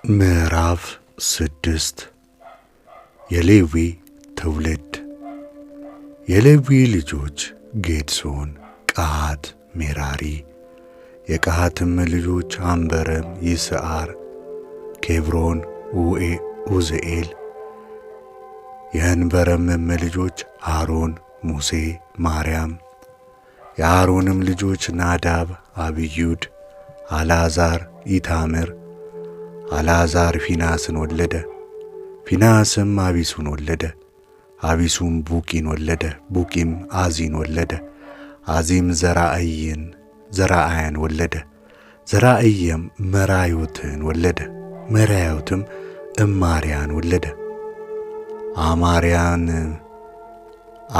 ምዕራፍ 6 የሌዊ ትውልድ። የሌዊ ልጆች ጌድሶን፣ ቀዓት፣ ሜራሪ። የቀዓትም ልጆች አንበረም፣ ይስዓር፣ ኬብሮን፣ ኡዝኤል። የአንበረምም ልጆች አሮን፣ ሙሴ፣ ማርያም። የአሮንም ልጆች ናዳብ፣ አብዩድ፣ አልዓዛር፣ ኢታምር። አልዓዛር ፊናስን ወለደ። ፊናስም አቢሱን ወለደ። አቢሱም ቡቂን ወለደ። ቡቂም አዚን ወለደ። አዚም ዘራአያን ወለደ። ዘራእያም መራዮትን ወለደ። መራዮትም እማርያን ወለደ። አማርያን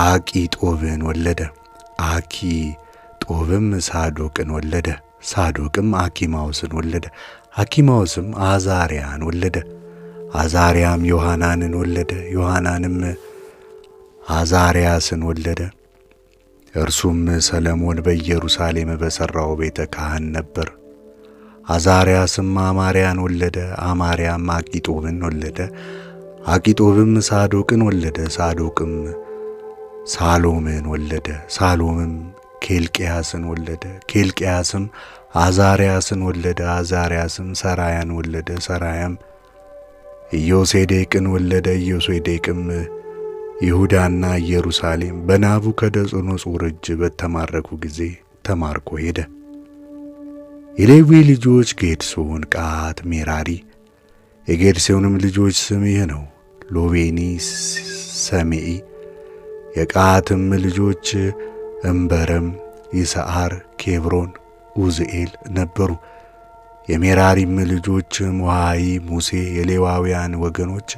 አቂጦብን ወለደ። አኪጦብም ሳዶቅን ወለደ። ሳዶቅም አኪማውስን ወለደ። አኪማውስም አዛርያን ወለደ። አዛርያም ዮሐናንን ወለደ። ዮሐናንም አዛርያስን ወለደ። እርሱም ሰለሞን በኢየሩሳሌም በሠራው ቤተ ካህን ነበር። አዛርያስም አማርያን ወለደ። አማርያም አቂጦብን ወለደ። አቂጦብም ሳዶቅን ወለደ። ሳዶቅም ሳሎምን ወለደ። ሳሎምም ኬልቅያስን ወለደ። ኬልቅያስም አዛርያስን ወለደ። አዛርያስም ሰራያን ወለደ። ሰራያም ኢዮሴዴቅን ወለደ። ኢዮሴዴቅም ይሁዳና ኢየሩሳሌም በናቡከደነፆር እጅ በተማረኩ ጊዜ ተማርኮ ሄደ። የሌዊ ልጆች ጌድሶን፣ ቀዓት፣ ሜራሪ። የጌድሶንም ልጆች ስም ይህ ነው፣ ሎቤኒ፣ ሰሜኢ። የቀዓትም ልጆች እንበረም፣ ይስዓር፣ ኬብሮን፣ ኡዝኤል ነበሩ። የሜራሪም ልጆች ሞዓይ፣ ሙሴ። የሌዋውያን ወገኖች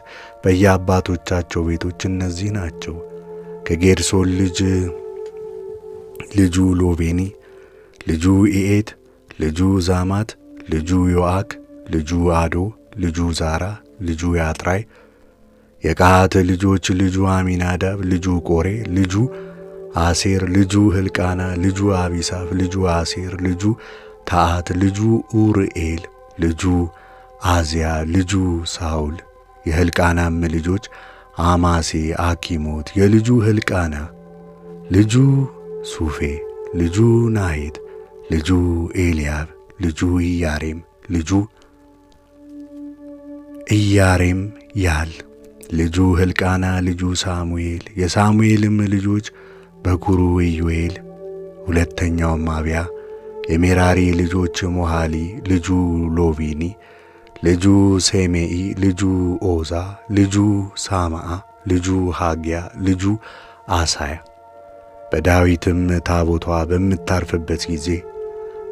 በየአባቶቻቸው ቤቶች እነዚህ ናቸው። ከጌድሶን ልጁ ሎቤኒ፣ ልጁ ኢኤት፣ ልጁ ዛማት፣ ልጁ ዮአክ፣ ልጁ አዶ፣ ልጁ ዛራ፣ ልጁ ያጥራይ። የቀዓት ልጆች ልጁ አሚናዳብ፣ ልጁ ቆሬ፣ ልጁ አሴር፣ ልጁ ሕልቃና፣ ልጁ አቢሳፍ፣ ልጁ አሴር፣ ልጁ ታዓት፣ ልጁ ኡርኤል፣ ልጁ አዝያ፣ ልጁ ሳውል። የሕልቃናም ልጆች አማሴ፣ አኪሞት። የልጁ ሕልቃና ልጁ ሱፌ፣ ልጁ ናሂት፣ ልጁ ኤልያብ፣ ልጁ ኢያሬም፣ ልጁ ኢያሬም ያል፣ ልጁ ሕልቃና፣ ልጁ ሳሙኤል። የሳሙኤልም ልጆች በኵሩ ኢዮኤል፣ ሁለተኛውም አብያ። የሜራሪ ልጆች ሞሃሊ፣ ልጁ ሎቢኒ፣ ልጁ ሴሜኢ፣ ልጁ ኦዛ፣ ልጁ ሳማዓ፣ ልጁ ሐግያ፣ ልጁ አሳያ። በዳዊትም ታቦቷ በምታርፍበት ጊዜ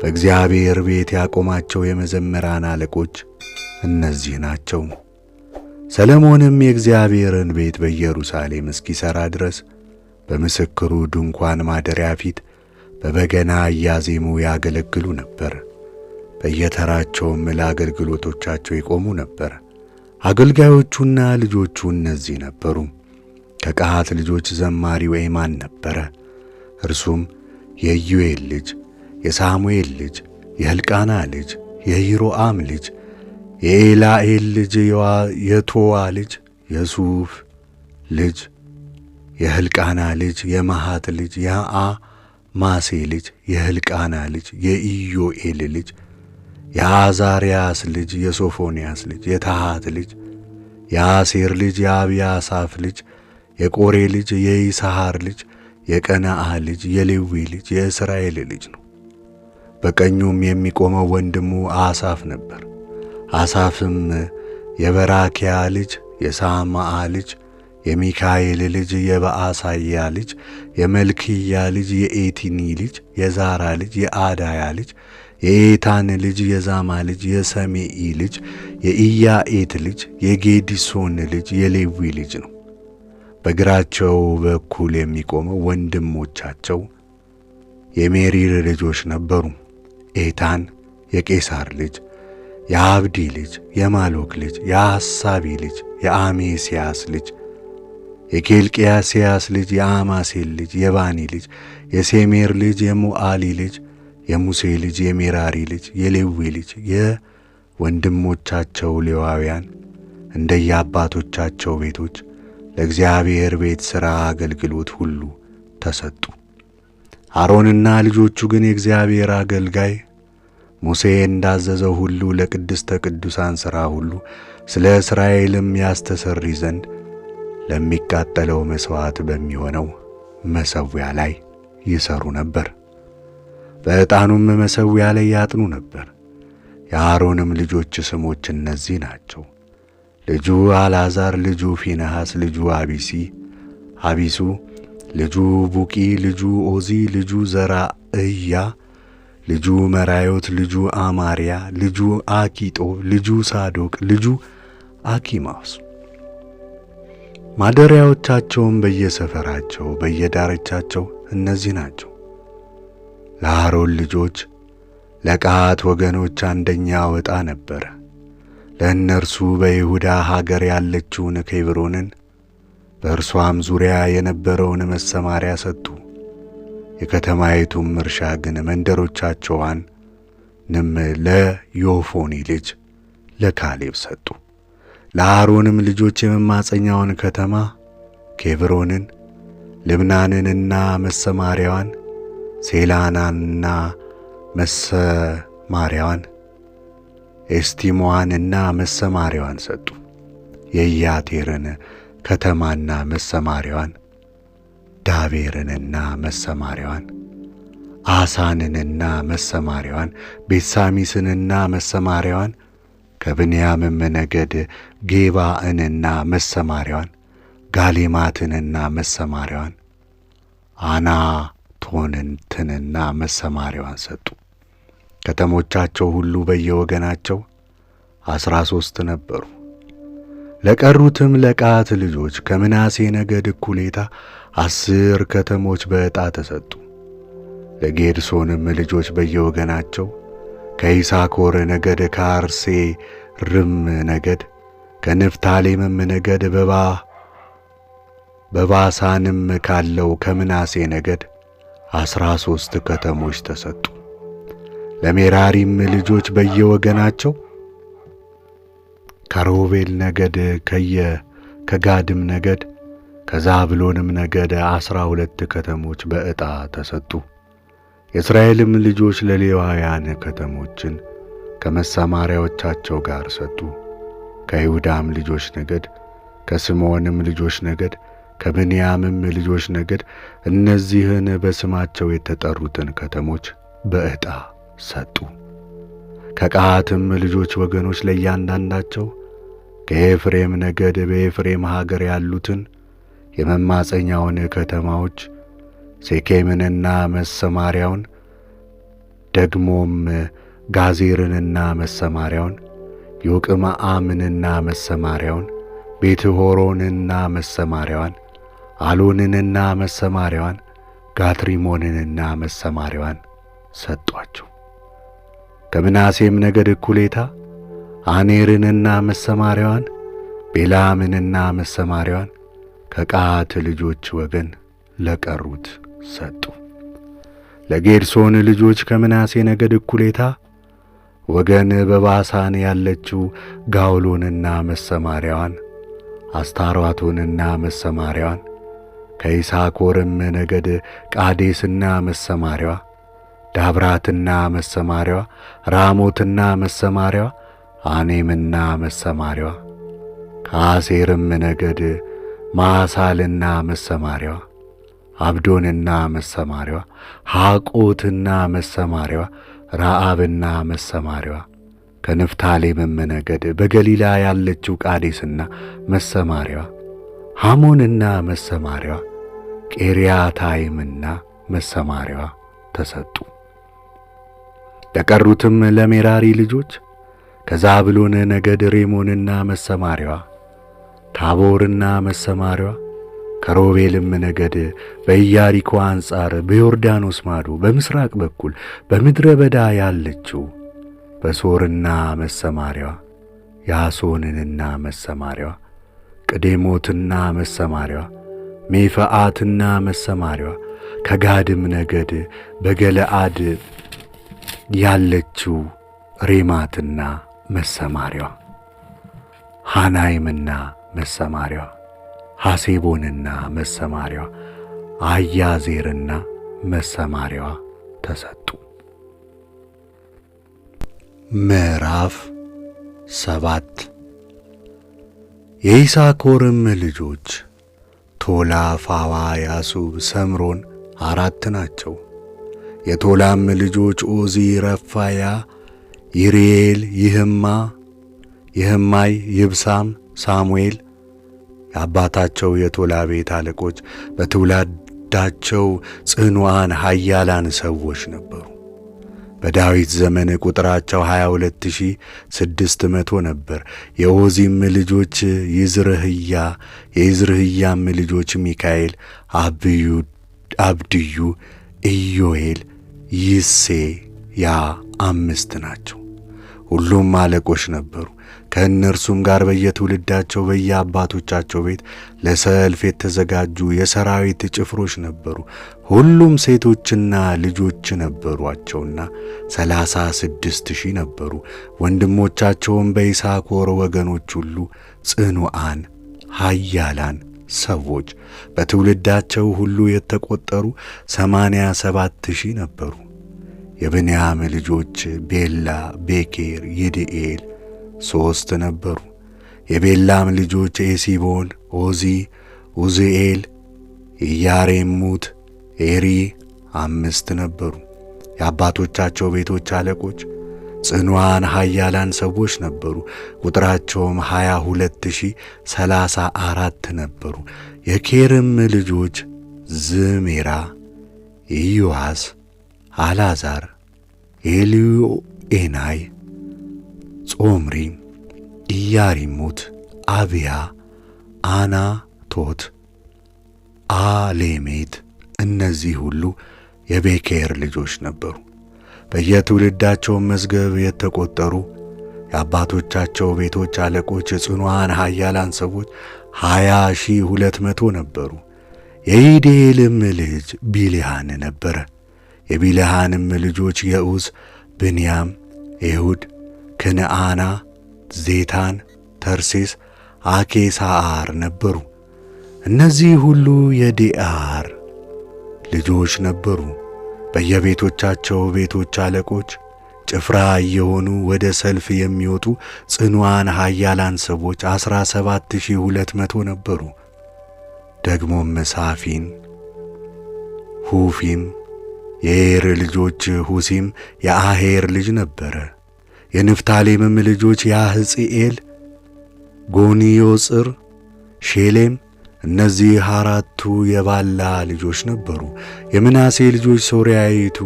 በእግዚአብሔር ቤት ያቆማቸው የመዘምራን አለቆች እነዚህ ናቸው። ሰለሞንም የእግዚአብሔርን ቤት በኢየሩሳሌም እስኪሠራ ድረስ በምስክሩ ድንኳን ማደሪያ ፊት በበገና እያዜሙ ያገለግሉ ነበር። በየተራቸውም ለአገልግሎቶቻቸው ይቆሙ ነበር። አገልጋዮቹና ልጆቹ እነዚህ ነበሩ። ከቀዓት ልጆች ዘማሪው ኤማን ነበረ። እርሱም የኢዩኤል ልጅ፣ የሳሙኤል ልጅ፣ የሕልቃና ልጅ፣ የይሮአም ልጅ፣ የኤላኤል ልጅ፣ የቶዋ ልጅ፣ የሱፍ ልጅ፣ የሕልቃና ልጅ፣ የመሃት ልጅ፣ የአማሴ ልጅ፣ የሕልቃና ልጅ፣ የኢዮኤል ልጅ፣ የአዛርያስ ልጅ፣ የሶፎንያስ ልጅ፣ የታሃት ልጅ፣ የአሴር ልጅ፣ የአብያሳፍ ልጅ፣ የቆሬ ልጅ፣ የይስሐር ልጅ፣ የቀነዓ ልጅ፣ የሌዊ ልጅ፣ የእስራኤል ልጅ ነው። በቀኙም የሚቆመው ወንድሙ አሳፍ ነበር። አሳፍም የበራኪያ ልጅ፣ የሳማዓ ልጅ፣ የሚካኤል ልጅ፣ የበአሳያ ልጅ፣ የመልክያ ልጅ፣ የኤቲኒ ልጅ፣ የዛራ ልጅ፣ የአዳያ ልጅ፣ የኤታን ልጅ፣ የዛማ ልጅ፣ የሰሜኢ ልጅ፣ የኢያኤት ልጅ፣ የጌድሶን ልጅ፣ የሌዊ ልጅ ነው። በግራቸው በኩል የሚቆመው ወንድሞቻቸው የሜሪር ልጆች ነበሩ። ኤታን የቄሳር ልጅ፣ የአብዲ ልጅ፣ የማሎክ ልጅ፣ የሐሳቢ ልጅ፣ የአሜስያስ ልጅ፣ የኬልቅያስያስ ልጅ፣ የአማሴል ልጅ፣ የባኒ ልጅ፣ የሴሜር ልጅ፣ የሙዓሊ ልጅ፣ የሙሴ ልጅ፣ የሜራሪ ልጅ፣ የሌዊ ልጅ፣ ወንድሞቻቸው ሌዋውያን እንደየአባቶቻቸው ቤቶች ለእግዚአብሔር ቤት ሥራ አገልግሎት ሁሉ ተሰጡ። አሮንና ልጆቹ ግን የእግዚአብሔር አገልጋይ ሙሴ እንዳዘዘው ሁሉ ለቅድስተ ቅዱሳን ሥራ ሁሉ ስለ እስራኤልም ያስተሰርይ ዘንድ ለሚቃጠለው መሥዋዕት በሚሆነው መሠዊያ ላይ ይሠሩ ነበር። በዕጣኑም መሠዊያ ላይ ያጥኑ ነበር። የአሮንም ልጆች ስሞች እነዚህ ናቸው። ልጁ አልዓዛር፣ ልጁ ፊንሐስ፣ ልጁ አቢሱ፣ ልጁ ቡቂ፣ ልጁ ኦዚ፣ ልጁ ዘራእያ፣ ልጁ መራዮት፣ ልጁ አማርያ፣ ልጁ አኪጦብ፣ ልጁ ሳዶቅ፣ ልጁ አኪማስ። ማደሪያዎቻቸውም በየሰፈራቸው በየዳርቻቸው እነዚህ ናቸው። ለአሮን ልጆች ለቀዓት ወገኖች አንደኛ ዕጣ ነበረ። ለእነርሱ በይሁዳ ሀገር ያለችውን ኬብሮንን በእርሷም ዙሪያ የነበረውን መሰማሪያ ሰጡ። የከተማይቱም እርሻ ግን መንደሮቻቸዋንም ለዮፎኒ ልጅ ለካሌብ ሰጡ። ለአሮንም ልጆች የመማፀኛውን ከተማ ኬብሮንን፣ ልብናንንና መሰማሪያዋን፣ ሴላናንና መሰማሪያዋን፣ ኤስቲሞዋንና መሰማሪያዋን ሰጡ። የኢያቴርን ከተማና መሰማሪያዋን፣ ዳቤርንና መሰማሪያዋን፣ አሳንንና መሰማሪያዋን፣ ቤትሳሚስንና መሰማሪያዋን፣ ከብንያምም ነገድ ጌባእንና መሰማሪያዋን፣ ጋሌማትንና መሰማሪያዋን፣ አናቶትንና መሰማሪያዋን ሰጡ። ከተሞቻቸው ሁሉ በየወገናቸው 13 ነበሩ። ለቀሩትም ለቀዓት ልጆች ከምናሴ ነገድ እኩሌታ 10 ከተሞች በዕጣ ተሰጡ። ለጌድሶንም ልጆች በየወገናቸው ከይሳኮር ነገድ፣ ከአርሴርም ነገድ፣ ከንፍታሌምም ነገድ፣ በባሳንም ካለው ከምናሴ ነገድ 13 ከተሞች ተሰጡ። ለሜራሪም ልጆች በየወገናቸው ከሮቤል ነገድ፣ ከጋድም ነገድ፣ ከዛብሎንም ነገድ 12 ከተሞች በዕጣ ተሰጡ። የእስራኤልም ልጆች ለሌዋውያን ከተሞችን ከመሰማሪያዎቻቸው ጋር ሰጡ። ከይሁዳም ልጆች ነገድ፣ ከስምዖንም ልጆች ነገድ፣ ከብንያምም ልጆች ነገድ እነዚህን በስማቸው የተጠሩትን ከተሞች በዕጣ ሰጡ። ከቀዓትም ልጆች ወገኖች ለእያንዳንዳቸው ከኤፍሬም ነገድ በኤፍሬም ሀገር ያሉትን የመማፀኛውን ከተማዎች ሴኬምንና መሰማሪያውን፣ ደግሞም ጋዜርንና መሰማሪያውን፣ ዮቅምዓምንና መሰማሪያውን፣ ቤትሖሮንንና መሰማሪያዋን፣ አሎንንና መሰማሪያዋን፣ ጋትሪሞንንና መሰማሪያዋን ሰጧቸው። ከምናሴም ነገድ እኩሌታ አኔርንና መሰማሪያዋን፣ ቤላምንና መሰማሪያዋን ከቀዓት ልጆች ወገን ለቀሩት ሰጡ። ለጌድሶን ልጆች ከምናሴ ነገድ እኩሌታ ወገን በባሳን ያለችው ጋውሎንና መሰማሪያዋን፣ አስታሮቶንና መሰማሪያዋን፣ ከይሳኮርም ነገድ ቃዴስና መሰማሪያዋ፣ ዳብራትና መሰማሪያዋ፣ ራሞትና መሰማሪያዋ፣ አኔምና መሰማሪያዋ፣ ከአሴርም ነገድ ማሳልና መሰማሪያዋ፣ አብዶንና መሰማሪያዋ፣ ሐቆትና መሰማሪያዋ፣ ረአብና መሰማሪያዋ፣ ከንፍታሌምም ነገድ በገሊላ ያለችው ቃዴስና መሰማሪያዋ፣ ሐሞንና መሰማሪያዋ፣ ቂርያታይምና መሰማሪያዋ ተሰጡ። ለቀሩትም ለሜራሪ ልጆች ከዛብሎን ነገድ ሬሞንና መሰማሪያዋ፣ ታቦርና መሰማሪያዋ፣ ከሮቤልም ነገድ በኢያሪኮ አንጻር በዮርዳኖስ ማዶ በምሥራቅ በኩል በምድረ በዳ ያለችው በሶርና መሰማሪያዋ፣ ያሶንንና መሰማሪያዋ፣ ቅዴሞትና መሰማሪያዋ፣ ሜፍዓትና መሰማሪያዋ፣ ከጋድም ነገድ በገለአድ ያለችው ሬማትና መሰማሪያዋ፣ ሐናይምና መሰማሪያዋ፣ ሐሴቦንና መሰማሪያዋ፣ አያዜርና መሰማሪያዋ ተሰጡ። ምዕራፍ 7 የይሳኮርም ልጆች ቶላ፣ ፋዋ፣ ያሱብ፣ ሰምሮን 4 ናቸው። የቶላም ልጆች ኦዚ፣ ረፋያ፣ ይርኤል፣ ይህማይ፣ ይብሳም፣ ሳሙኤል። የአባታቸው የቶላ ቤት አለቆች በትውልዳቸው ጽኑዓን ኃያላን ሰዎች ነበሩ። በዳዊት ዘመን ቁጥራቸው 22600 ነበር። የኦዚም ልጆች ይዝርህያ፣ የይዝርህያም ልጆች ሚካኤል፣ አብድዩ፣ ኢዮኤል፣ ይሴያ 5 ናቸው። ሁሉም አለቆች ነበሩ። ከእነርሱም ጋር በየትውልዳቸው በየአባቶቻቸው ቤት ለሰልፍ የተዘጋጁ የሰራዊት ጭፍሮች ነበሩ። ሁሉም ሴቶችና ልጆች ነበሯቸውና 36,000 ነበሩ። ወንድሞቻቸውም በይሳኮር ወገኖች ሁሉ ጽኑዓን ኃያላን ሰዎች በትውልዳቸው ሁሉ የተቆጠሩ 87,000 ነበሩ። የብንያም ልጆች ቤላ፣ ቤኬር፣ ይድኤል 3 ነበሩ። የቤላም ልጆች ኤሲቦን፣ ኦዚ፣ ኡዝኤል፣ ኢያሬሙት፣ ኤሪ 5 ነበሩ። የአባቶቻቸው ቤቶች አለቆች ጽኑዓን ኃያላን ሰዎች ነበሩ። ቁጥራቸውም 22,034 ነበሩ። የኬርም ልጆች ዝሜራ፣ ኢዮአስ፣ አልዓዛር፣ ኤልዮኤናይ፣ ጾምሪ፣ ኢያሪሙት፣ አብያ፣ አናቶት፣ አሌሜት እነዚህ ሁሉ የቤኬር ልጆች ነበሩ። በየትውልዳቸው መዝገብ የተቆጠሩ የአባቶቻቸው ቤቶች አለቆች ጽኑዓን ኃያላን ሰዎች 20,200 ነበሩ። የይድኤልም ልጅ ቢልሃን ነበረ። የቢልሃንም ልጆች የዑዝ፣ ብንያም፣ ኤሁድ፣ ክንዓና፣ ዜታን፣ ተርሴስ፣ አኬሳአር ነበሩ። እነዚህ ሁሉ የዲአር ልጆች ነበሩ። በየቤቶቻቸው ቤቶች አለቆች ጭፍራ እየሆኑ ወደ ሰልፍ የሚወጡ ጽኑዓን ኃያላን ሰዎች 17,200 ነበሩ። ደግሞም ሳፊን፣ ሁፊም፣ የኤር ልጆች ሁሲም የአሄር ልጅ ነበረ። የንፍታሌምም ልጆች ያሕጽኤል፣ ጎንዮጽር፣ ሼሌም እነዚህ 4ቱ የባላ ልጆች ነበሩ። የምናሴ ልጆች ሶርያይቱ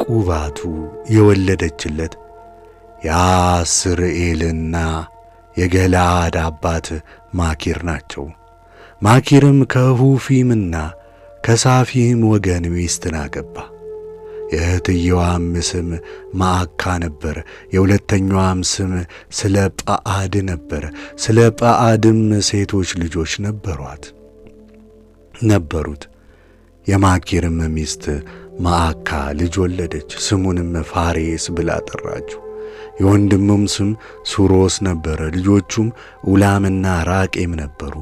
ቁባቱ የወለደችለት የአስርኤልና የገላድ አባት ማኪር ናቸው። ማኪርም ከሁፊምና ከሳፊም ወገን ሚስትን አገባ። የእህትየዋም ስም ማዕካ ነበረ። የሁለተኛዋም ስም ስለ ጳአድ ነበረ። ስለ ጳአድም ሴቶች ልጆች ነበሩት። የማኪርም ሚስት ማዕካ ልጅ ወለደች። ስሙንም ፋሬስ ብላ ጠራችው። የወንድሙም ስም ሱሮስ ነበረ። ልጆቹም ኡላምና ራቄም ነበሩ።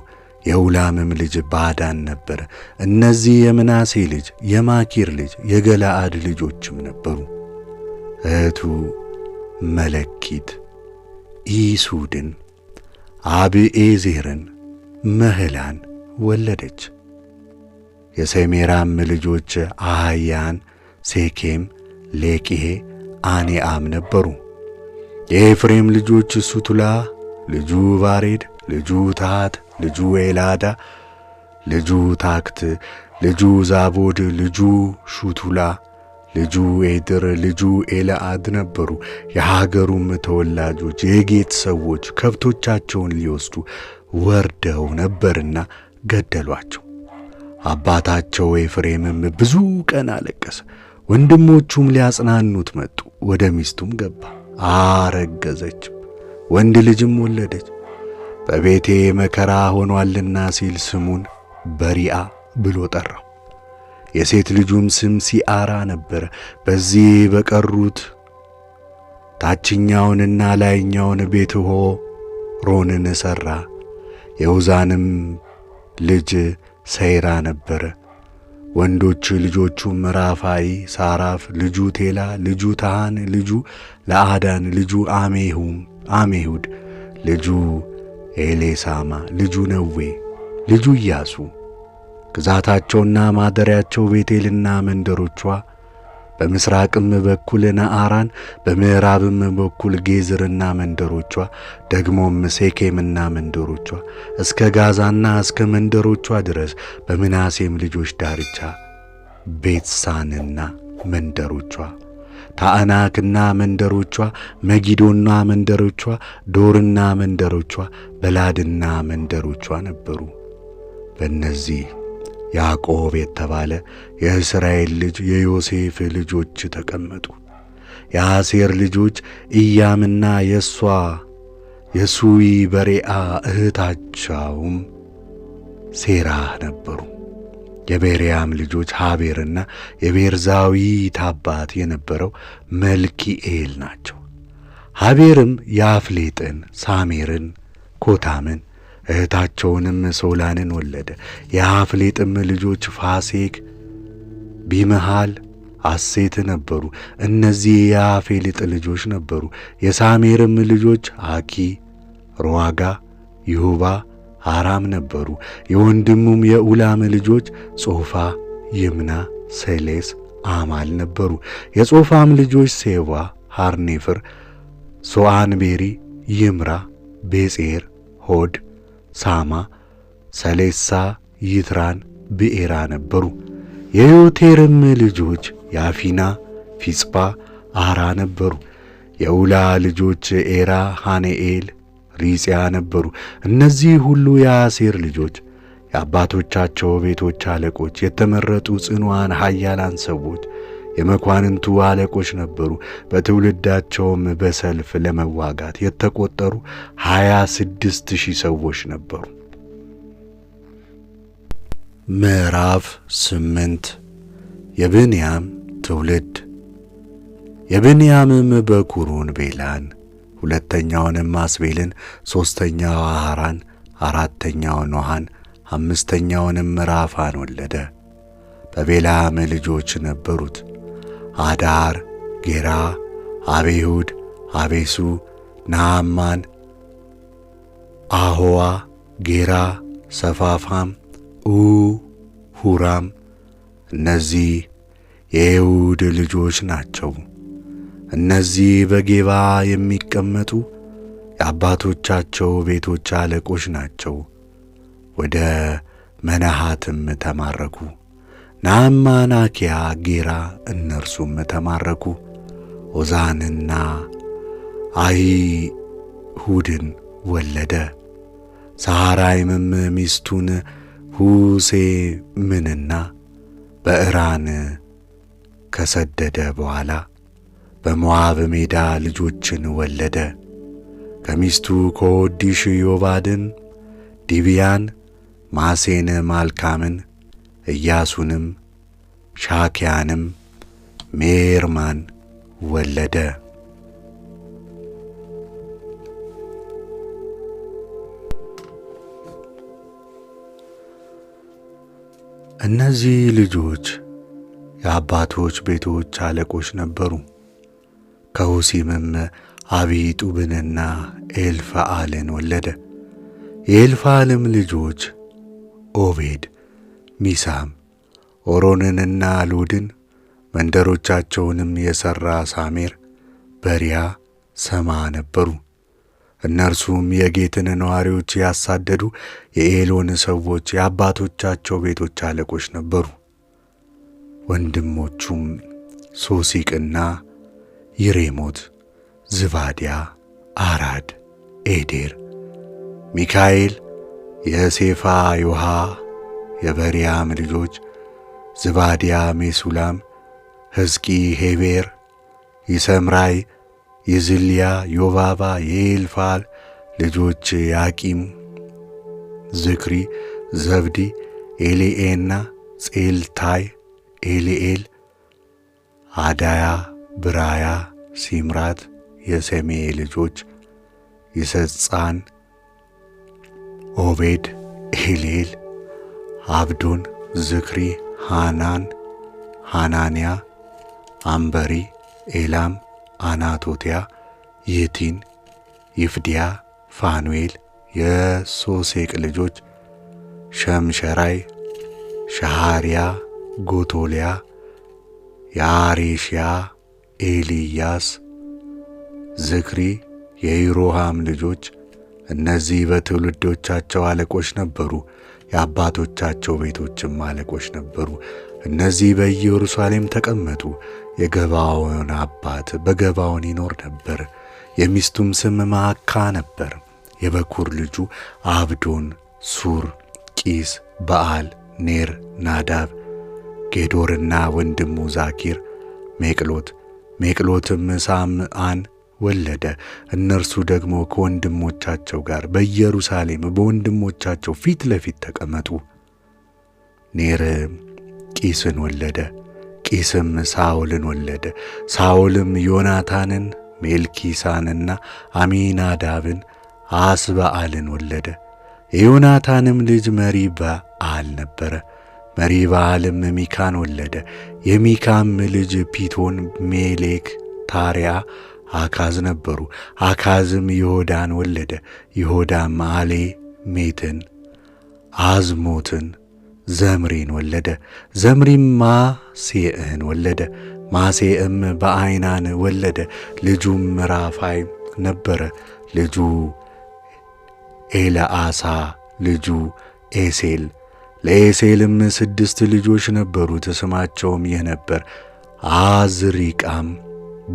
የኡላምም ልጅ ባዳን ነበረ። እነዚህ የምናሴ ልጅ የማኪር ልጅ የገላአድ ልጆችም ነበሩ። እህቱ መለኪት ኢሱድን፣ አብኤዜርን፣ መህላን ወለደች። የሰሜራም ልጆች አህያን፣ ሴኬም፣ ሌቄሄ፣ አኔአም ነበሩ። የኤፍሬም ልጆች ሱቱላ ልጁ ባሬድ፣ ልጁ ታሃት፣ ልጁ ኤላዳ፣ ልጁ ታክት፣ ልጁ ዛቦድ፣ ልጁ ሹቱላ፣ ልጁ ኤድር፣ ልጁ ኤልአድ ነበሩ። የሀገሩም ተወላጆች የጌት ሰዎች ከብቶቻቸውን ሊወስዱ ወርደው ነበርና ገደሏቸው። አባታቸው ኤፍሬምም ብዙ ቀን አለቀሰ። ወንድሞቹም ሊያጽናኑት መጡ። ወደ ሚስቱም ገባ፣ አረገዘችም፣ ወንድ ልጅም ወለደች። በቤቴ መከራ ሆኗልና ሲል ስሙን በሪአ ብሎ ጠራው። የሴት ልጁም ስም ሲአራ ነበረ። በዚህ በቀሩት ታችኛውንና ላይኛውን ቤትሖሮንን ሠራ። የኡዛንም ልጅ ሰይራ ነበረ። ወንዶች ልጆቹም ራፋይ፣ ሳራፍ ልጁ ቴላ ልጁ ታሃን ልጁ ለአዳን ልጁ አሜሁድ ልጁ ኤሌሳማ ልጁ ነዌ ልጁ ኢያሱ። ግዛታቸውና ማደሪያቸው ቤቴልና መንደሮቿ፣ በምሥራቅም በኩል ነዓራን፣ በምዕራብም በኩል ጌዝርና መንደሮቿ፣ ደግሞም ሴኬምና መንደሮቿ እስከ ጋዛና እስከ መንደሮቿ ድረስ፣ በምናሴም ልጆች ዳርቻ ቤትሳንና መንደሮቿ፣ ታዕናክና መንደሮቿ፣ መጊዶና መንደሮቿ፣ ዶርና መንደሮቿ፣ በላድና መንደሮቿ ነበሩ። በእነዚህ ያዕቆብ የተባለ የእስራኤል ልጅ የዮሴፍ ልጆች ተቀመጡ። የአሴር ልጆች ኢያምና የሱዊ በሬዓ እህታቸውም ሴራህ ነበሩ። የቤርያም ልጆች ሀቤርና የቤርዛዊት አባት የነበረው መልኪኤል ናቸው። ሀቤርም ያፍሌጥን፣ ሳሜርን፣ ኮታምን እህታቸውንም ሶላንን ወለደ። የያፍሌጥም ልጆች ፋሴክ፣ ቢምሃል፣ አሴት ነበሩ። እነዚህ የያፌሌጥ ልጆች ነበሩ። የሳሜርም ልጆች አኪ፣ ሮዋጋ፣ ይሁባ፣ አራም ነበሩ። የወንድሙም የኡላም ልጆች ጾፋ፣ ይምና፣ ሰሌስ፣ አማል ነበሩ። የጾፋም ልጆች ሴዋ፣ ሐርኔፍር፣ ሶአንቤሪ፣ ይምራ፣ ቤጼር፣ ሆድ፣ ሳማ፣ ሰሌሳ፣ ይትራን፣ ብኤራ ነበሩ። የዮቴርም ልጆች ያፊና፣ ፊጽጳ፣ አራ ነበሩ። የኡላ ልጆች ኤራ፣ ሐኔኤል፣ ሪጽያ ነበሩ። እነዚህ ሁሉ የአሴር ልጆች የአባቶቻቸው ቤቶች አለቆች፣ የተመረጡ ጽኑዓን ኃያላን ሰዎች፣ የመኳንንቱ አለቆች ነበሩ። በትውልዳቸውም በሰልፍ ለመዋጋት የተቆጠሩ 26,000 ሰዎች ነበሩ። ምዕራፍ 8 የብንያም ትውልድ። የብንያምም በኵሩን ቤላን፣ ሁለተኛውንም አስቤልን፣ ሦስተኛው አሐራን፣ አራተኛው ኖሐን፣ አምስተኛውንም ራፋን ወለደ። በቤላም ልጆች ነበሩት አዳር፣ ጌራ፣ አቤሁድ፣ አቤሱ፣ ናዕማን፣ አሖዋ፣ ጌራ፣ ሰፋፋም፣ ሁራም። እነዚህ የኤሁድ ልጆች ናቸው። እነዚህ በጌባ የሚቀመጡ የአባቶቻቸው ቤቶች አለቆች ናቸው። ወደ መናሃትም ተማረኩ። ናዕማን፣ አኪያ፣ ጌራ እነርሱም ተማረኩ። ዖዛንና አሒሁድን ወለደ። ሰሃራይምም ሚስቱን ሁሴምንና በዕራን ከሰደደ በኋላ በሞዓብ ሜዳ ልጆችን ወለደ። ከሚስቱ ከሆዲሽ ዮባድን፣ ዲብያን፣ ማሴን፣ ማልካምን፣ ኢያሱንም፣ ሻኪያንም፣ ሜርማን ወለደ። እነዚህ ልጆች የአባቶች ቤቶች አለቆች ነበሩ። ከሁሲምም አቢጡብንና ኤልፍዓልን ወለደ። የኤልፍዓልም ልጆች ኦቤድ፣ ሚሳም፣ ኦሮንንና ሉድን፣ መንደሮቻቸውንም የሠራ ሳሜር፣ በሪያ፣ ሰማ ነበሩ። እነርሱም የጌትን ነዋሪዎች ያሳደዱ የኤሎን ሰዎች የአባቶቻቸው ቤቶች አለቆች ነበሩ። ወንድሞቹም ሶሲቅና ይሬሞት፣ ዝባድያ፣ አራድ፣ ኤዴር፣ ሚካኤል፣ የሴፋዮሃ የበሪያም ልጆች ዝባድያ፣ ሜሱላም፣ ሕዝቂ፣ ሄቤር፣ ይሰምራይ፣ ይዝልያ፣ ዮባባ፣ የኤልፋል ልጆች ያቂም፣ ዝክሪ፣ ዘብዲ፣ ኤሊኤና፣ ጼልታይ፣ ኤሊኤል፣ አዳያ፣ ብራያ፣ ሲምራት፣ የሰሜኢ ልጆች ይሰጻን፣ ኦቤድ፣ ኤሌል፣ አብዶን፣ ዝክሪ፣ ሐናንያ፣ አምበሪ፣ ኤላም፣ አናቶትያ፣ ይቲን፣ ይፍድያ፣ ፋኑኤል። የሶሴቅ ልጆች ሸምሸራይ፣ ሸሃርያ፣ ጎቶልያ፣ የአሬሽያ፣ ኤልያስ፣ ዝክሪ። የይሮሃም ልጆች እነዚህ በትውልዶቻቸው አለቆች ነበሩ፣ የአባቶቻቸው ቤቶችም አለቆች ነበሩ። እነዚህ በኢየሩሳሌም ተቀመጡ። የገባዖን አባት በገባዖን ይኖር ነበር። የሚስቱም ስም ማዕካ ነበር። የበኩር ልጁ አብዶን፣ ሱር፣ ቂስ፣ በዓል፣ ኔር፣ ናዳብ፣ ጌዶርና ወንድሙ ዛኪር፣ ሜቅሎትም ሳምአን ወለደ። እነርሱ ደግሞ ከወንድሞቻቸው ጋር በኢየሩሳሌም በወንድሞቻቸው ፊት ለፊት ተቀመጡ። ኔር ቂስን ወለደ። ቂስም ሳኦልን ወለደ። ሳኦልም ዮናታንን፣ ሜልኪሳንና አሚናዳብን፣ አስበኣልን ወለደ። የዮናታንም ልጅ መሪበኣል ነበረ። መሪበኣልም ሚካን ወለደ። የሚካም ልጅ ፒቶን፣ ሜሌክ፣ ታርያ፣ አካዝ ነበሩ። አካዝም ይሁዳን ወለደ። ይሁዳም አሌሜትን፣ አዝሞትን፣ ዘምሪን ወለደ። ዘምሪም ማሴእን ወለደ። ማሴእም በአይናን ወለደ። ልጁም ራፋይ ነበረ። ልጁ ኤለአሳ፣ ልጁ ኤሴል። ለኤሴልም 6 ልጆች ነበሩት። ስማቸውም ይህ ነበር፦ አዝሪቃም፣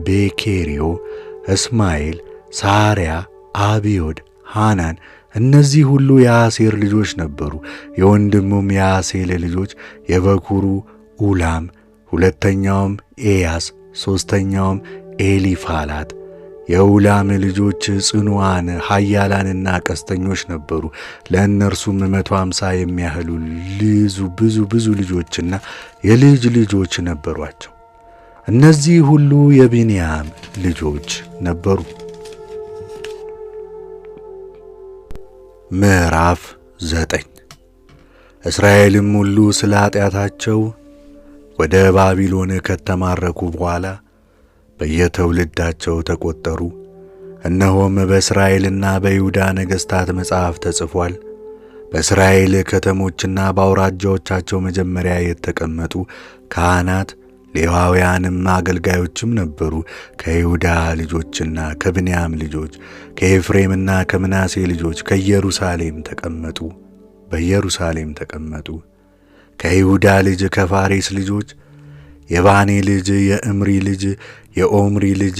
ቤኬሪዮ፣ እስማኤል፣ ሳርያ፣ አብዮድ፣ ሐናን። እነዚህ ሁሉ የአሴር ልጆች ነበሩ። የወንድሙም የአሴል ልጆች የበኩሩ ኡላም፣ ሁለተኛውም ኤያስ፣ ሦስተኛውም ኤሊፋላት። የኡላም ልጆች ጽኑዓን ኃያላንና ቀስተኞች ነበሩ። ለእነርሱም 150 የሚያህሉ ብዙ ልጆችና የልጅ ልጆች ነበሯቸው። እነዚህ ሁሉ የብንያም ልጆች ነበሩ። ምዕራፍ 9 እስራኤልም ሁሉ ስለ ኃጢአታቸው ወደ ባቢሎን ከተማረኩ በኋላ በየትውልዳቸው ተቈጠሩ። እነሆም በእስራኤልና በይሁዳ ነገሥታት መጽሐፍ ተጽፏል። በእስራኤል ከተሞችና በአውራጃዎቻቸው መጀመሪያ የተቀመጡ ካህናት፣ ሌዋውያንም አገልጋዮችም ነበሩ። ከይሁዳ ልጆችና ከብንያም ልጆች ከኤፍሬምና ከምናሴ ልጆች በኢየሩሳሌም ተቀመጡ። ከይሁዳ ልጅ ከፋሬስ ልጆች የባኔ ልጅ የእምሪ ልጅ የኦምሪ ልጅ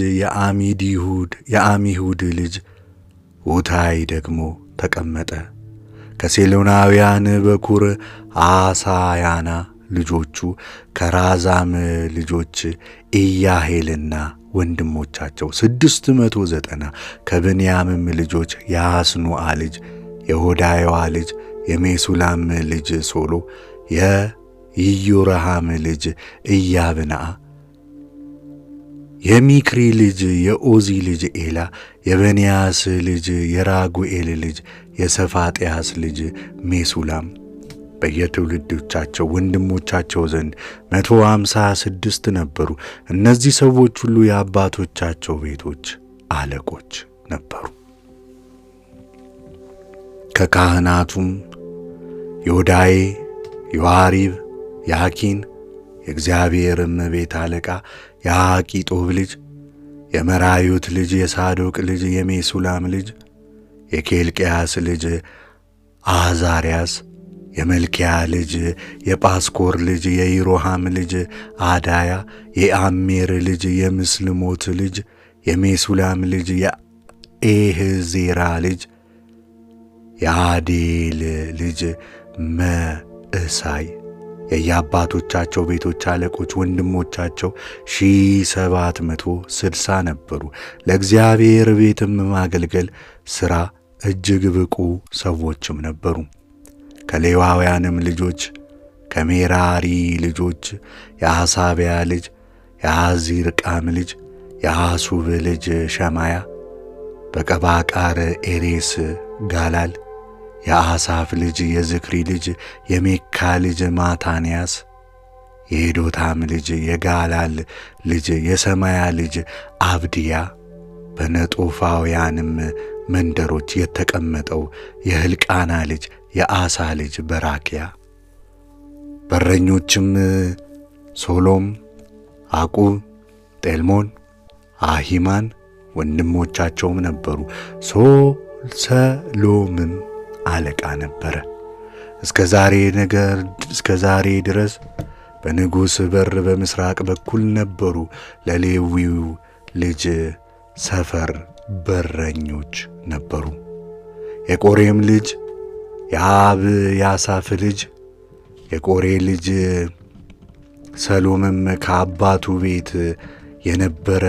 የአሚሁድ ልጅ ኡታይ ደግሞ ተቀመጠ። ከሴሎናውያን በኩር አሳያና ልጆቹ፣ ከራዛም ልጆች ኢያሄልና ወንድሞቻቸው 690። ከብንያምም ልጆች የሐስኑአ ልጅ የሆዳይዋ ልጅ የሜሱላም ልጅ ሶሎ፣ የኢዮራሃም ልጅ ኢያብንአ፣ የሚክሪ ልጅ የኦዚ ልጅ ኤላ፣ የበንያስ ልጅ የራጉኤል ልጅ የሰፋጥያስ ልጅ ሜሱላም። በየትውልዶቻቸው ወንድሞቻቸው ዘንድ 156 ነበሩ። እነዚህ ሰዎች ሁሉ የአባቶቻቸው ቤቶች አለቆች ነበሩ። ከካህናቱም ዮዳዬ፣ ዮአሪብ፣ ያኪን፣ የእግዚአብሔርም ቤት አለቃ የአቂጦብ ልጅ የመራዮት ልጅ የሳዶቅ ልጅ የሜሱላም ልጅ የኬልቅያስ ልጅ አዛርያስ፣ የመልኪያ ልጅ የጳስኮር ልጅ የይሮሃም ልጅ አዳያ፣ የአሜር ልጅ የምስልሞት ልጅ የሜሱላም ልጅ የኤህዜራ ልጅ የአዴል ልጅ መዕሳይ። የየአባቶቻቸው ቤቶች አለቆች ወንድሞቻቸው 760 ነበሩ። ለእግዚአብሔር ቤትም ማገልገል ሥራ እጅግ ብቁ ሰዎችም ነበሩ። ከሌዋውያንም ልጆች ከሜራሪ ልጆች የሐሳቢያ ልጅ የአዚርቃም ልጅ የአሱብ ልጅ ሸማያ፣ በቀባቃር ኤሬስ ጋላል፣ የአሳፍ ልጅ የዝክሪ ልጅ የሜካ ልጅ ማታንያስ፣ የኤዶታም ልጅ የጋላል ልጅ የሰማያ ልጅ አብድያ፣ በነጦፋውያንም መንደሮች የተቀመጠው የሕልቃና ልጅ የአሳ ልጅ በራክያ። በረኞችም ሶሎም፣ አቁብ፣ ጤልሞን፣ አሂማን ወንድሞቻቸውም ነበሩ። ሰሎምም አለቃ ነበረ። እስከ ዛሬ ድረስ በንጉሥ በር በምሥራቅ በኩል ነበሩ። ለሌዊው ልጅ ሰፈር በረኞች ነበሩ። የቆሬም ልጅ የአብያሳፍ ልጅ የቆሬ ልጅ ሰሎምም ከአባቱ ቤት የነበረ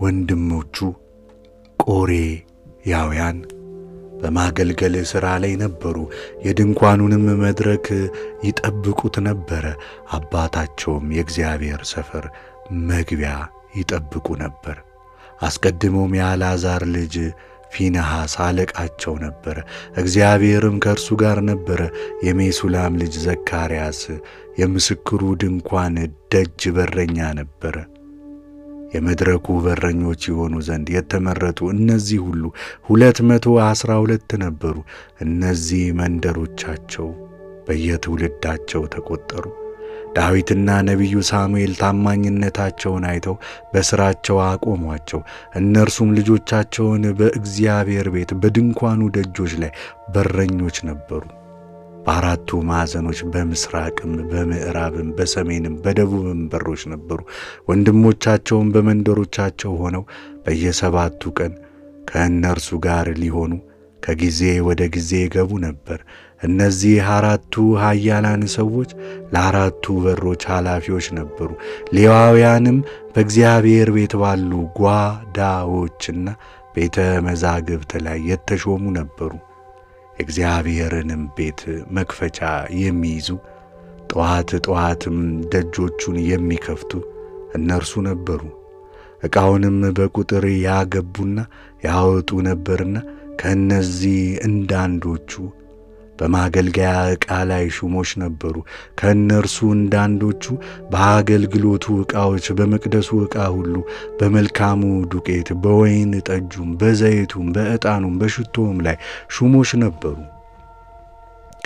ወንድሞቹ ቆሬያውያን በማገልገል ሥራ ላይ ነበሩ። የድንኳኑንም መድረክ ይጠብቁት ነበረ። አባታቸውም የእግዚአብሔር ሰፈር መግቢያ ይጠብቁ ነበር። አስቀድሞም የአልዓዛር ልጅ ፊንሐስ አለቃቸው ነበረ። እግዚአብሔርም ከእርሱ ጋር ነበረ። የሜሱላም ልጅ ዘካርያስ የምስክሩ ድንኳን ደጅ በረኛ ነበረ። የመድረኩ በረኞች የሆኑ ዘንድ የተመረጡ እነዚህ ሁሉ 212 ነበሩ። እነዚህ መንደሮቻቸው በየትውልዳቸው ተቆጠሩ። ዳዊትና ነቢዩ ሳሙኤል ታማኝነታቸውን አይተው በሥራቸው አቆሟቸው። እነርሱም ልጆቻቸውን በእግዚአብሔር ቤት በድንኳኑ ደጆች ላይ በረኞች ነበሩ። በአራቱ ማዕዘኖች በምሥራቅም በምዕራብም በሰሜንም በደቡብም በሮች ነበሩ። ወንድሞቻቸውም በመንደሮቻቸው ሆነው በየ7ቱ ቀን ከእነርሱ ጋር ሊሆኑ ከጊዜ ወደ ጊዜ ይገቡ ነበር። እነዚህ 4ቱ ኃያላን ሰዎች ለ4ቱ በሮች ኃላፊዎች ነበሩ። ሌዋውያንም በእግዚአብሔር ቤት ባሉ ጓዳዎችና ቤተ መዛግብት ላይ የተሾሙ ነበሩ። የእግዚአብሔርንም ቤት መክፈቻ የሚይዙ ጠዋትም ደጆቹን የሚከፍቱ እነርሱ ነበሩ። ዕቃውንም በቁጥር ያገቡና ያወጡ ነበርና ከእነዚህ እንዳንዶቹ በማገልገያ ዕቃ ላይ ሹሞች ነበሩ። ከእነርሱ እንዳንዶቹ በአገልግሎቱ ዕቃዎች፣ በመቅደሱ ዕቃ ሁሉ፣ በመልካሙ ዱቄት፣ በወይን ጠጁም፣ በዘይቱም፣ በዕጣኑም፣ በሽቶውም ላይ ሹሞች ነበሩ።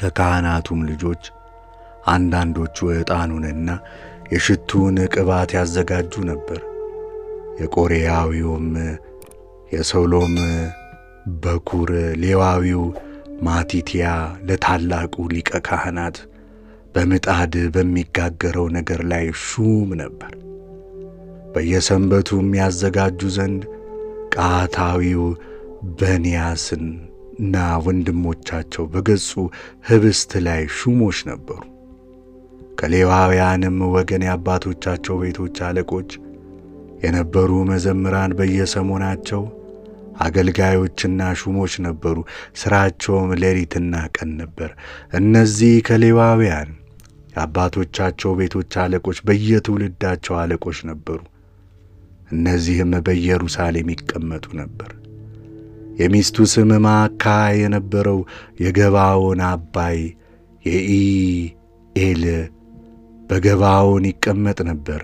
ከካህናቱም ልጆች አንዳንዶቹ ዕጣኑንና የሽቱውን ቅባት ያዘጋጁ ነበር። የቆሬያዊውም የሰሎም በኩር ሌዋዊው ማቲትያ ለታላቁ ሊቀ ካህናት በምጣድ በሚጋገረው ነገር ላይ ሹም ነበር። በየሰንበቱም ያዘጋጁ ዘንድ ቃታዊው በንያስና ወንድሞቻቸው በገጹ ኅብስት ላይ ሹሞች ነበሩ። ከሌዋውያንም ወገን የአባቶቻቸው ቤቶች አለቆች የነበሩ መዘምራን በየሰሞናቸው አገልጋዮችና ሹሞች ነበሩ። ሥራቸውም ሌሊትና ቀን ነበር። እነዚህ ከሌዋውያን የአባቶቻቸው ቤቶች አለቆች በየትውልዳቸው አለቆች ነበሩ። እነዚህም በኢየሩሳሌም ይቀመጡ ነበር። የሚስቱ ስም ማዕካ የነበረው የገባዖን አባይ የኢኤል በገባዖን ይቀመጥ ነበር።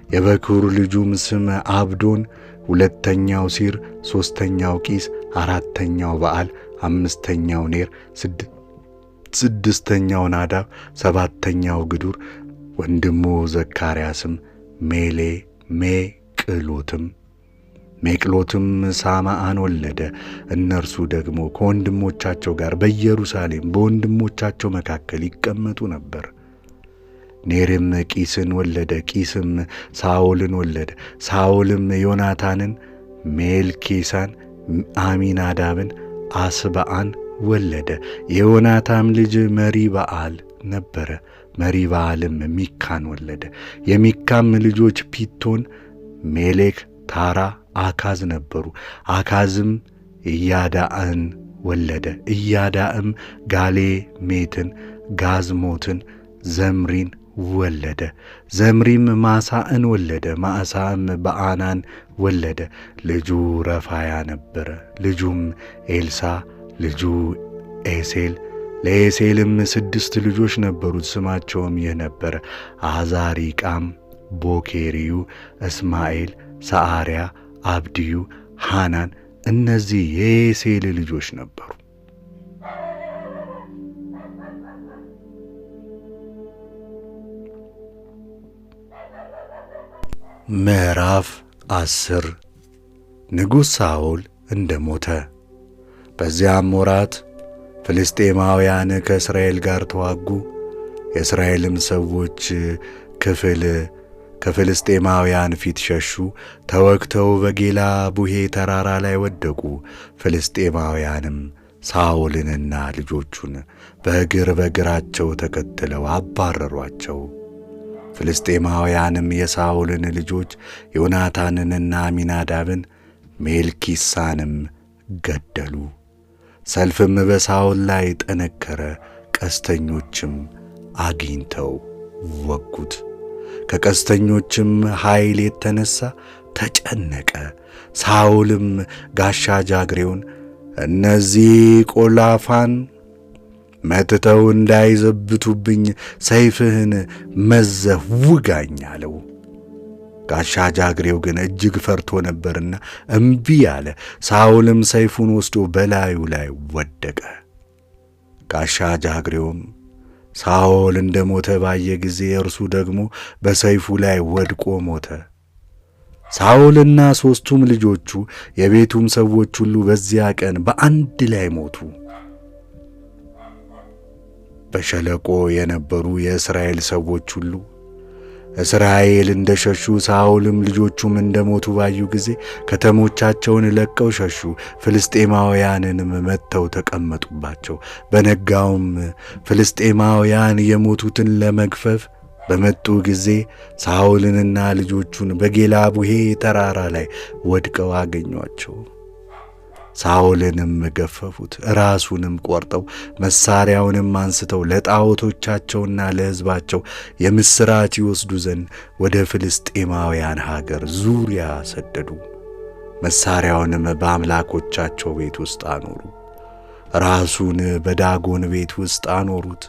የበኩር ልጁም ስም አብዶን፣ ሁለተኛው ሲር፣ ሦስተኛው ቂስ፣ አራተኛው በዓል፣ አምስተኛው ኔር፣ ስድስተኛው ናዳብ፣ ሰባተኛው ግዱር። ወንድሙ ዘካርያስም ሜቅሎትም ሳማአን ወለደ። እነርሱ ደግሞ ከወንድሞቻቸው ጋር በኢየሩሳሌም በወንድሞቻቸው መካከል ይቀመጡ ነበር። ኔርም ቂስን ወለደ። ቂስም ሳኦልን ወለደ። ሳኦልም ዮናታንን፣ ሜልኪሳን፣ አሚናዳብን፣ አስባአን ወለደ። የዮናታም ልጅ መሪበዓል ነበረ። መሪበዓልም ሚካን ወለደ። የሚካም ልጆች ፒቶን፣ ሜሌክ፣ ታራ፣ አካዝ ነበሩ። አካዝም ኢያዳእን ወለደ። ኢያዳእም ጋሌሜትን፣ ጋዝሞትን፣ ዘምሪን ወለደ። ዘምሪም ማሳእን ወለደ። ማዕሳም በአናን ወለደ። ልጁ ረፋያ ነበረ። ልጁም ኤልሳ፣ ልጁ ኤሴል። ለኤሴልም 6 ልጆች ነበሩት። ስማቸውም ይህ ነበረ፦ አዛሪቃም፣ ቦኬርዩ፣ እስማኤል፣ ሰዓርያ፣ አብድዩ፣ ሐናን። እነዚህ የኤሴል ልጆች ነበሩ። ምዕራፍ 10 ንጉሥ ሳኦል እንደ ሞተ። በዚያም ወራት ፍልስጤማውያን ከእስራኤል ጋር ተዋጉ። የእስራኤልም ሰዎች ክፍል ከፍልስጤማውያን ፊት ሸሹ። ተወግተው በጌላ ቡሄ ተራራ ላይ ወደቁ። ፍልስጤማውያንም ሳኦልንና ልጆቹን በእግራቸው ተከትለው አባረሯቸው። ፍልስጤማውያንም የሳኦልን ልጆች ዮናታንንና አሚናዳብን ሜልኪሳንም ገደሉ። ሰልፍም በሳኦል ላይ ጠነከረ። ቀስተኞችም አግኝተው ወጉት። ከቀስተኞችም ኃይል የተነሣ ተጨነቀ። ሳኦልም ጋሻ ጃግሬውን እነዚህ ቆላፋን መትተው እንዳይዘብቱብኝ ሰይፍህን መዘህ ውጋኝ አለው። ጋሻ ጃግሬው ግን እጅግ ፈርቶ ነበርና እምቢ አለ። ሳኦልም ሰይፉን ወስዶ በላዩ ላይ ወደቀ። ጋሻ ጃግሬውም ሳኦል እንደ ሞተ ባየ ጊዜ እርሱ ደግሞ በሰይፉ ላይ ወድቆ ሞተ። ሳኦልና 3ቱም ልጆቹ የቤቱም ሰዎች ሁሉ በዚያ ቀን በአንድ ላይ ሞቱ። በሸለቆ የነበሩ የእስራኤል ሰዎች ሁሉ እስራኤል እንደ ሸሹ ሳኦልም ልጆቹም እንደ ሞቱ ባዩ ጊዜ ከተሞቻቸውን ለቀው ሸሹ። ፍልስጤማውያንንም መጥተው ተቀመጡባቸው። በነጋውም ፍልስጤማውያን የሞቱትን ለመግፈፍ በመጡ ጊዜ ሳኦልንና ልጆቹን በጌላ ቡሄ ተራራ ላይ ወድቀው አገኟቸው። ሳኦልንም ገፈፉት፣ ራሱንም ቆርጠው መሣሪያውንም አንስተው ለጣዖቶቻቸውና ለሕዝባቸው የምሥራች ይወስዱ ዘንድ ወደ ፍልስጤማውያን ሀገር ዙሪያ ሰደዱ። መሣሪያውንም በአምላኮቻቸው ቤት ውስጥ አኖሩ። ራሱን በዳጎን ቤት ውስጥ አኖሩት።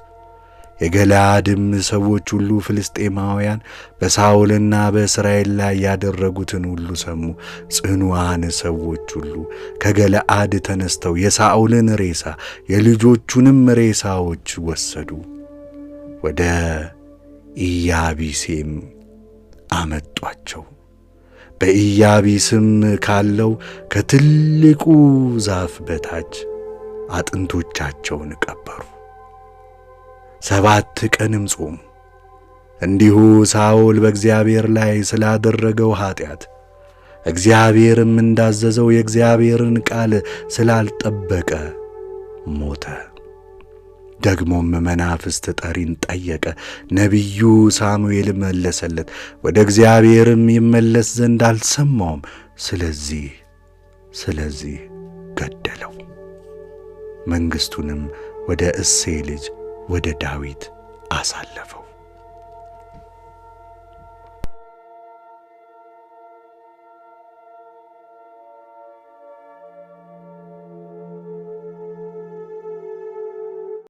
የገለዓድም ሰዎች ሁሉ ፍልስጤማውያን በሳኦልና በእስራኤል ላይ ያደረጉትን ሁሉ ሰሙ። ጽኑዓን ሰዎች ሁሉ ከገለዓድ ተነስተው የሳኦልን ሬሳ የልጆቹንም ሬሳዎች ወሰዱ፣ ወደ ኢያቢስም አመጧቸው። በኢያቢስም ካለው ከትልቁ ዛፍ በታች አጥንቶቻቸውን ቀበሩ። 7 ቀንም ጾሙ። እንዲሁ ሳኦል በእግዚአብሔር ላይ ስላደረገው ኃጢአት እግዚአብሔርም እንዳዘዘው የእግዚአብሔርን ቃል ስላልጠበቀ ሞተ። ደግሞም መናፍስት ጠሪን ጠየቀ። ነቢዩ ሳሙኤል መለሰለት፣ ወደ እግዚአብሔርም ይመለስ ዘንድ አልሰማውም። ስለዚህ ገደለው። መንግሥቱንም ወደ እሴይ ልጅ ወደ ዳዊት አሳለፈው።